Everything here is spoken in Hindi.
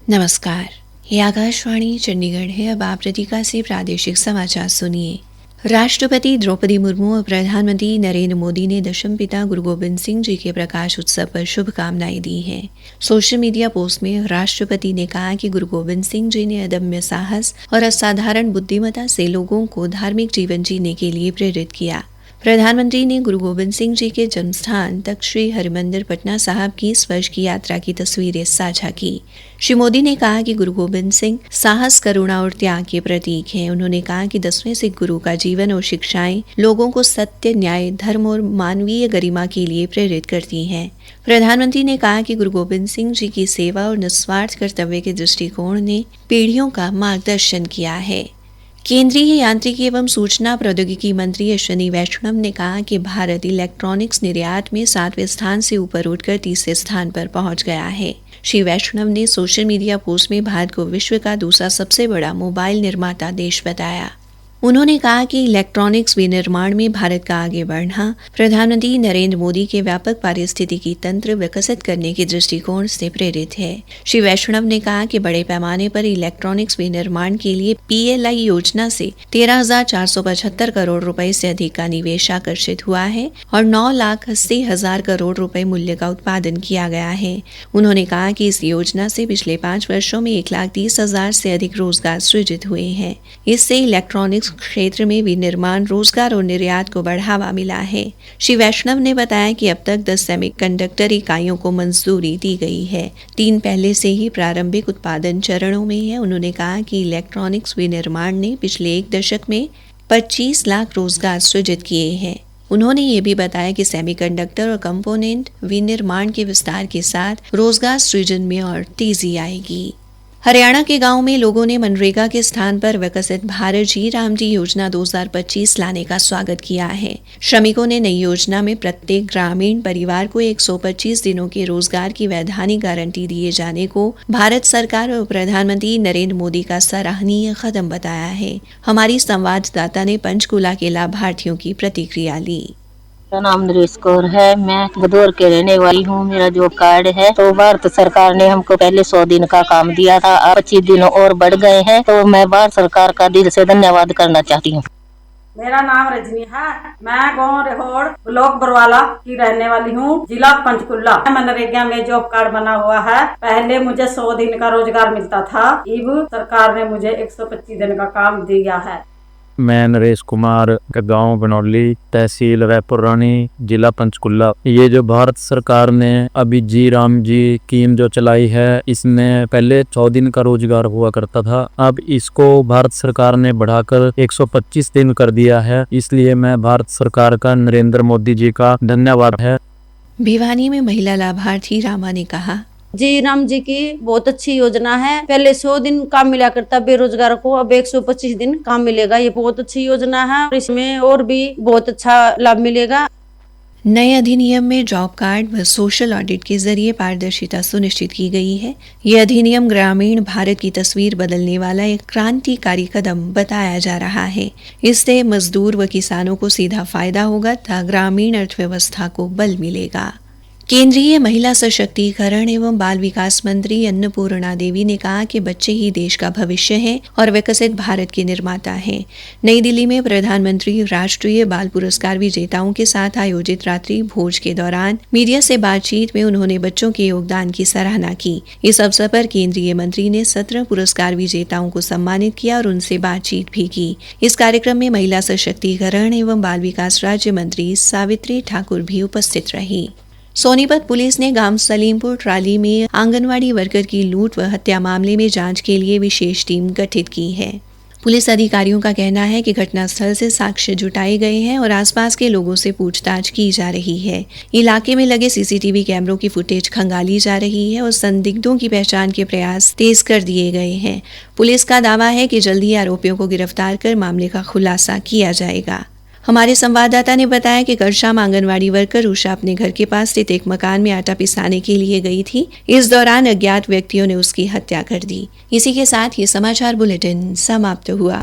नमस्कार, ये आकाशवाणी चंडीगढ़ है। अब आप रतिका से प्रादेशिक समाचार सुनिए। राष्ट्रपति द्रौपदी मुर्मू और प्रधानमंत्री नरेंद्र मोदी ने दशम पिता गुरु गोबिंद सिंह जी के प्रकाश उत्सव पर शुभकामनाएं दी हैं। सोशल मीडिया पोस्ट में राष्ट्रपति ने कहा कि गुरु गोबिंद सिंह जी ने अदम्य साहस और असाधारण बुद्धिमत्ता से लोगों को धार्मिक जीवन जीने के लिए प्रेरित किया। प्रधानमंत्री ने गुरु गोबिंद सिंह जी के जन्मस्थान तख्त श्री हरिमंदिर पटना साहब की इस वर्ष की यात्रा की तस्वीरें साझा की। श्री मोदी ने कहा कि गुरु गोबिंद सिंह साहस, करुणा और त्याग के प्रतीक हैं। उन्होंने कहा कि 10वें सिख गुरु का जीवन और शिक्षाएं लोगों को सत्य, न्याय, धर्म और मानवीय गरिमा के लिए प्रेरित करती हैं। प्रधानमंत्री ने कहा कि गुरु गोबिंद सिंह जी की सेवा और निस्वार्थ कर्तव्य के दृष्टिकोण ने पीढ़ियों का मार्गदर्शन किया है। केंद्रीय यांत्रिकी एवं सूचना प्रौद्योगिकी मंत्री अश्विनी वैष्णव ने कहा कि भारत इलेक्ट्रॉनिक्स निर्यात में 7वें स्थान से ऊपर उठकर 30वें स्थान पर पहुंच गया है। श्री वैष्णव ने सोशल मीडिया पोस्ट में भारत को विश्व का दूसरा सबसे बड़ा मोबाइल निर्माता देश बताया। उन्होंने कहा कि इलेक्ट्रॉनिक्स विनिर्माण में भारत का आगे बढ़ना प्रधानमंत्री नरेंद्र मोदी के व्यापक पारिस्थितिकी तंत्र विकसित करने के दृष्टिकोण से प्रेरित है। श्री वैष्णव ने कहा कि बड़े पैमाने पर इलेक्ट्रॉनिक्स विनिर्माण के लिए PLI योजना से 13,475 करोड़ रुपए से अधिक का निवेश आकर्षित हुआ है और 9,80,000 करोड़ रुपए मूल्य का उत्पादन किया गया है। उन्होंने कहा कि इस योजना से पिछले 5 वर्षों में 1,30,000 से अधिक रोजगार सृजित हुए हैं। इससे इलेक्ट्रॉनिक्स क्षेत्र में विनिर्माण, रोजगार और निर्यात को बढ़ावा मिला है। श्री वैष्णव ने बताया कि अब तक 10 सेमीकंडक्टर इकाइयों को मंजूरी दी गई है। 3 पहले से ही प्रारंभिक उत्पादन चरणों में है। उन्होंने कहा कि इलेक्ट्रॉनिक्स विनिर्माण ने पिछले 1 दशक में 25 लाख रोजगार सृजित किए हैं। उन्होंने ये भी बताया कि सेमीकंडक्टर और कंपोनेंट विनिर्माण के विस्तार के साथ रोजगार सृजन में और तेजी आएगी। हरियाणा के गांव में लोगों ने मनरेगा के स्थान पर विकसित भारत जी राम जी योजना 2025 लाने का स्वागत किया है। श्रमिकों ने नई योजना में प्रत्येक ग्रामीण परिवार को 125 दिनों के रोजगार की वैधानिक गारंटी दिए जाने को भारत सरकार और प्रधानमंत्री नरेंद्र मोदी का सराहनीय कदम बताया है। हमारी संवाददाता ने पंचकूला के लाभार्थियों की प्रतिक्रिया ली। मेरा नाम नरेश कौर है। मैं भदौर के रहने वाली हूँ। मेरा जॉब कार्ड है। तो भारत सरकार ने हमको पहले 100 दिन का काम दिया था, 25 दिन और बढ़ गए हैं। तो मैं भारत सरकार का दिल से धन्यवाद करना चाहती हूँ। मेरा नाम रजनी है। मैं गाँव रेहोड़ ब्लॉक बरवाला की रहने वाली हूँ, जिला पंचकुला। मनरेगा में जॉब कार्ड बना हुआ है। पहले मुझे 100 दिन का रोजगार मिलता था, अब सरकार ने मुझे 125 दिन का काम दिया है। मैं नरेश कुमार, गांव बनौली, तहसील रायपुर रानी, जिला पंचकुला। ये जो भारत सरकार ने अभी जी राम जी स्कीम जो चलाई है, इसमें पहले 100 दिन का रोजगार हुआ करता था, अब इसको भारत सरकार ने बढ़ाकर 125 दिन कर दिया है। इसलिए मैं भारत सरकार का, नरेंद्र मोदी जी का धन्यवाद है। भिवानी में महिला लाभार्थी रामा ने कहा, जी राम जी की बहुत अच्छी योजना है। पहले 100 दिन काम मिला करता बेरोजगार को, अब 125 दिन काम मिलेगा। ये बहुत अच्छी योजना है और इसमें और भी बहुत अच्छा लाभ मिलेगा। नए अधिनियम में जॉब कार्ड व सोशल ऑडिट के जरिए पारदर्शिता सुनिश्चित की गई है। ये अधिनियम ग्रामीण भारत की तस्वीर बदलने वाला एक क्रांतिकारी कदम बताया जा रहा है। इससे मजदूर व किसानों को सीधा फायदा होगा तथा ग्रामीण अर्थव्यवस्था को बल मिलेगा। केंद्रीय महिला सशक्तिकरण एवं बाल विकास मंत्री अन्नपूर्णा देवी ने कहा कि बच्चे ही देश का भविष्य हैं और विकसित भारत के निर्माता हैं। नई दिल्ली में प्रधानमंत्री राष्ट्रीय बाल पुरस्कार विजेताओं के साथ आयोजित रात्रि भोज के दौरान मीडिया से बातचीत में उन्होंने बच्चों के योगदान की सराहना की। इस अवसर पर केंद्रीय मंत्री ने 17 पुरस्कार विजेताओं को सम्मानित किया और उनसे बातचीत भी की। इस कार्यक्रम में महिला सशक्तिकरण एवं बाल विकास राज्य मंत्री सावित्री ठाकुर भी उपस्थित रही। सोनीपत पुलिस ने गांव सलीमपुर ट्राली में आंगनवाड़ी वर्कर की लूट व हत्या मामले में जांच के लिए विशेष टीम गठित की है। पुलिस अधिकारियों का कहना है कि घटनास्थल से साक्ष्य जुटाए गए हैं और आसपास के लोगों से पूछताछ की जा रही है। इलाके में लगे CCTV कैमरों की फुटेज खंगाली जा रही है और संदिग्धों की पहचान के प्रयास तेज कर दिए गए हैं। पुलिस का दावा है कि जल्द ही आरोपियों को गिरफ्तार कर मामले का खुलासा किया जाएगा। हमारे संवाददाता ने बताया कि कल शाम आंगनवाड़ी वर्कर उषा अपने घर के पास स्थित एक मकान में आटा पिसाने के लिए गई थी। इस दौरान अज्ञात व्यक्तियों ने उसकी हत्या कर दी। इसी के साथ ये समाचार बुलेटिन समाप्त हुआ।